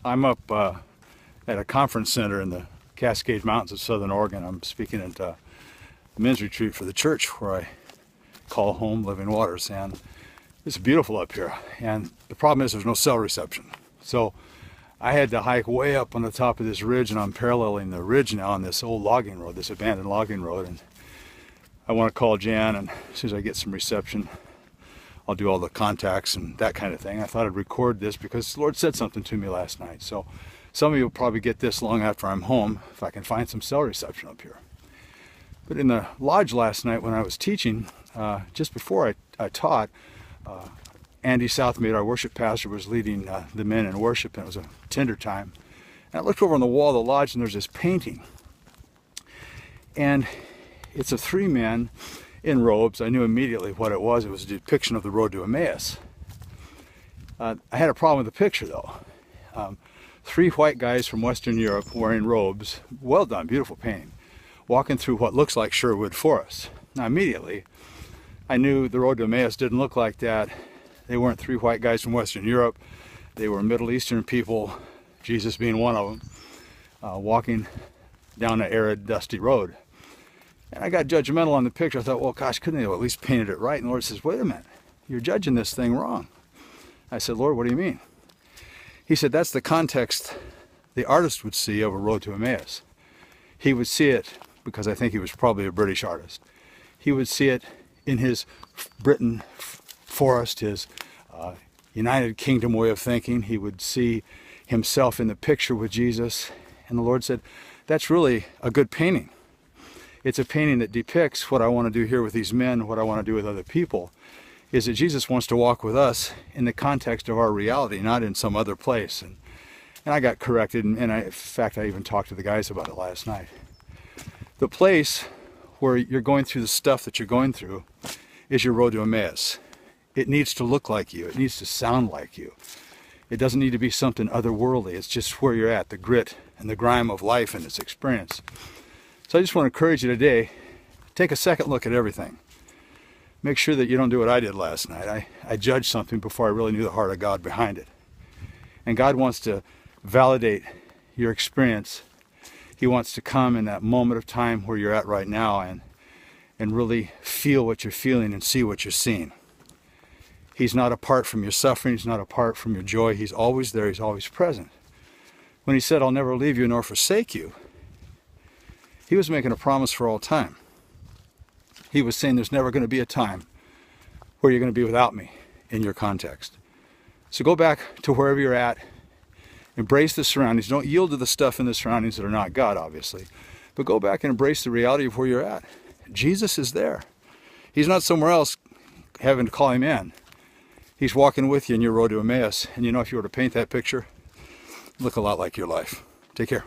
I'm up at a conference center in the Cascade Mountains of Southern Oregon. I'm speaking at a men's retreat for the church where I call home Living Waters, and it's beautiful up here. And the problem is there's no cell reception. So I had to hike way up on the top of this ridge, and I'm paralleling the ridge now on this old logging road, this abandoned logging road. And I want to call Jan, and as soon as I get some reception, I'll do all the contacts and that kind of thing. I thought I'd record this because the Lord said something to me last night. So some of you will probably get this long after I'm home if I can find some cell reception up here. But in the lodge last night when I was teaching, just before I taught, Andy Southmead, our worship pastor, was leading the men in worship, and it was a tender time. And I looked over on the wall of the lodge, and there's this painting. And it's of three men in robes. I knew immediately what it was. It was a depiction of the road to Emmaus. I had a problem with the picture, though. Three white guys from Western Europe wearing robes, well done, beautiful painting, walking through what looks like Sherwood Forest. Now immediately, I knew the road to Emmaus didn't look like that. They weren't three white guys from Western Europe. They were Middle Eastern people, Jesus being one of them, walking down an arid, dusty road. And I got judgmental on the picture. I thought, well, gosh, couldn't they have at least painted it right? And the Lord says, wait a minute, you're judging this thing wrong. I said, Lord, what do you mean? He said, that's the context the artist would see of a road to Emmaus. He would see it, because I think he was probably a British artist, he would see it in his Britain forest, his United Kingdom way of thinking. He would see himself in the picture with Jesus. And the Lord said, that's really a good painting. It's a painting that depicts what I want to do here with these men, what I want to do with other people, is that Jesus wants to walk with us in the context of our reality, not in some other place. And I got corrected, and in fact, I even talked to the guys about it last night. The place where you're going through the stuff that you're going through is your road to Emmaus. It needs to look like you. It needs to sound like you. It doesn't need to be something otherworldly. It's just where you're at, the grit and the grime of life and its experience. So I just want to encourage you today, take a second look at everything. Make sure that you don't do what I did last night. I judged something before I really knew the heart of God behind it. And God wants to validate your experience. He wants to come in that moment of time where you're at right now and really feel what you're feeling and see what you're seeing. He's not apart from your suffering. He's not apart from your joy. He's always there. He's always present. When he said, I'll never leave you nor forsake you, he was making a promise for all time. He was saying there's never going to be a time where you're going to be without me in your context. So go back to wherever you're at. Embrace the surroundings. Don't yield to the stuff in the surroundings that are not God, obviously. But go back and embrace the reality of where you're at. Jesus is there. He's not somewhere else having to call him in. He's walking with you in your road to Emmaus. And you know, if you were to paint that picture, it'd look a lot like your life. Take care.